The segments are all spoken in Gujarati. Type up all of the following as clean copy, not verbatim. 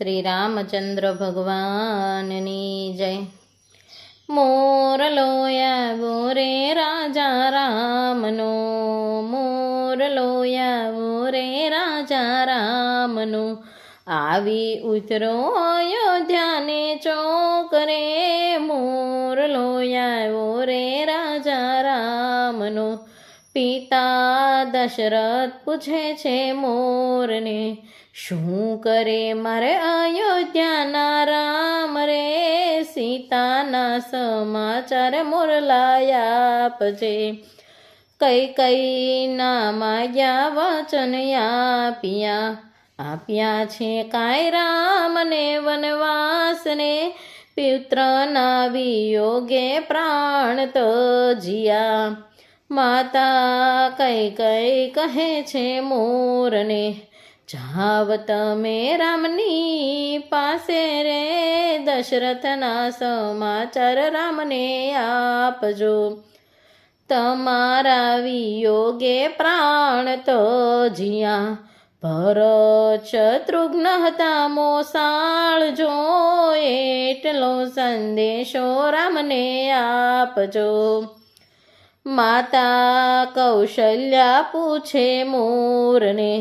શ્રી રામચંદ્ર ભગવાનની જય। મોરલો આવ્યો રે રાજા રામનો, મોરલો આવ્યો રે રાજા રામનો, આવી ઉતરો અયોધ્યાને ચોક રે, મોરલો આવ્યો રે રાજા રામનો। પિતા દશરથ પૂછે છે મોરને, શું કરે મારે અયોધ્યાના રામ રે, સીતાના સમાચાર મોરલાયા આપજે। કૈકેયીના માગ્યા વચન આપ્યા છે કાંઈ રામને વનવાસને, પુત્રના વિયોગે પ્રાણ તજ્યા। માતા કૈકેયી કહે છે મોરને, જાવ તમે રામની પાસે રે, દશરથના સમાચાર રામને આપજો। તમારા વિયોગે પ્રાણ તજ્યા, ભરત શત્રુઘ્ન હતા મોસાળજો, એટલો સંદેશો રામને આપજો। માતા કૌશલ્યા પૂછે મોરને,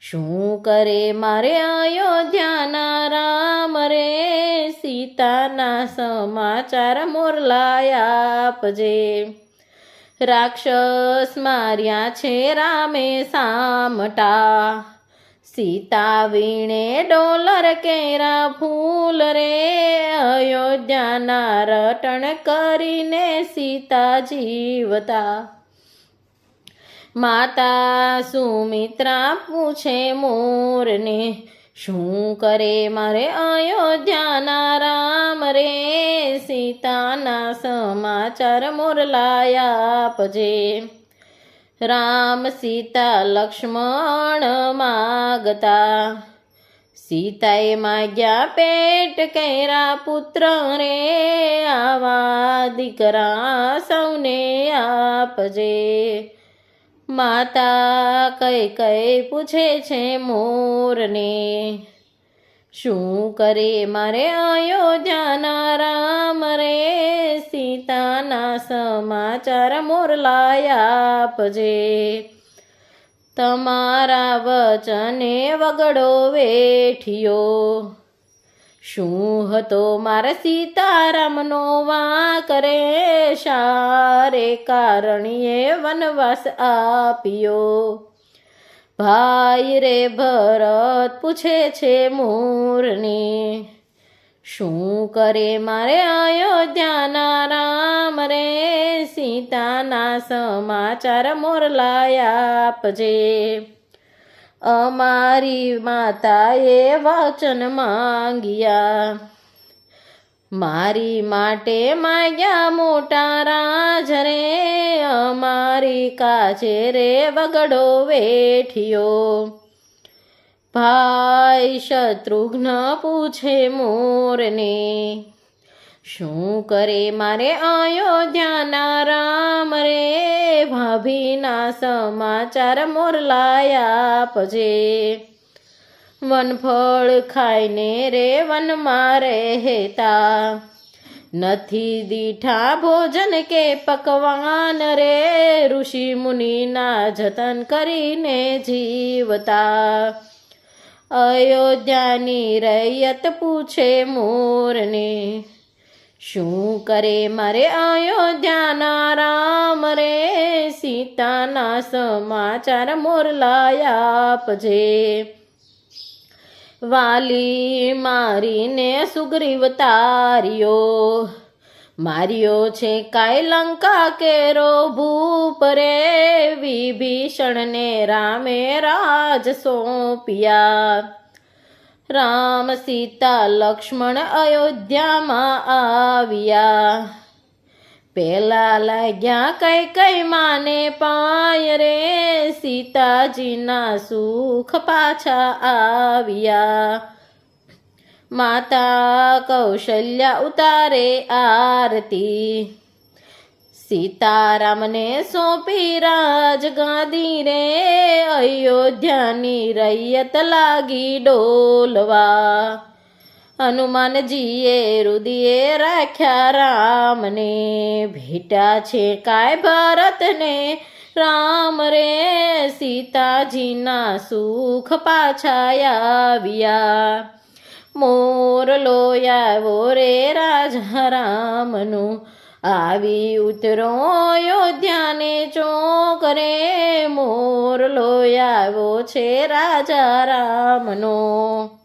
શું કરે મારે અયોધ્યાના રામ રે, સીતાના સમાચાર મોરલાયા આપજે। રાક્ષસ માર્યા છે રામે સામટા, સીતા વીણે ડોલર કેરા ફૂલ રે, અયોધ્યાના રટણ કરીને સીતા જીવતા। માતા સુમિત્રા પૂછે મોરને, શું કરે મારે અયોધ્યાના રામ રે, સીતાના સમાચાર મોરલાયા આપજે। રામ સીતા લક્ષ્મણ માગતા, સીતાએ માગ્યા પેટ કેરા પુત્ર રે, આવા દીકરા સૌને આપજે। માતા કૈકેયી પૂછે છે મોરને, શું કરે મારે અયોધ્યાના રામ રે, સીતાના સમાચાર મોરલાયા આપજે। તમારા વચને વગડો વેઠિયો, શું હતો મારા સીતારામનો વાંક રે, શારે કારણીએ વનવાસ આપ્યો। ભાઈ રે ભરત પૂછે છે મોરને, શું કરે મારે અયોધ્યાના રામ રે, સીતાના સમાચાર મોરલાયા આપજે। અમારી માતાએ વચન માંગ્યા, મારી માટે માગ્યા મોટા રાજ રે, અમારી કાજે રે વગડો વેઠિયો। ભાઈ શત્રુઘ્ન પૂછે મોરને, શું કરે મારે અયોધ્યાના રામ રે, ભાભીના સમાચાર મોરલાયા આપજે। વનફળ ખાઈને રે વનમાં રહેતા, નથી દીઠા ભોજન કે પકવાન રે, ઋષિ મુનિના જતન કરીને જીવતા। અયોધ્યાની રૈયત પૂછે મોરને, શું કરે મારે અયોધ્યાના રામ રે, સીતાના સમાચાર મોરલાયા આપજે। વાલી મારીને સુગ્રીવ તાર્યો, માર્યો છે કાંઈ લંકા કેરો ભૂપ રે, વિભીષણને રામે રાજ સોંપ્યા। રામ સીતા લક્ષ્મણ અયોધ્યામાં આવ્યા, પેલા લાગ્યા કૈકેયી માને પાય રે, સીતાજીના સુખ પાછા આવ્યા। માતા કૌશલ્યા ઉતારે આરતી, સીતારામને સોંપી રાજગાદી રે, અયોધ્યાની રૈયત લાગી ડોલવા। હનુમાનજીએ રુદિએ રાખ્યા રામને, ભેટા છે કાય ભરતને રામ રે, સીતાજીના સુખ પાછા આવ્યા. મોરલો આવ્યો રે રાજા રામનું, આવી ઉતરો અયોધ્યાને ચોક રે, મોરલો આવ્યો છે રાજા રામનો.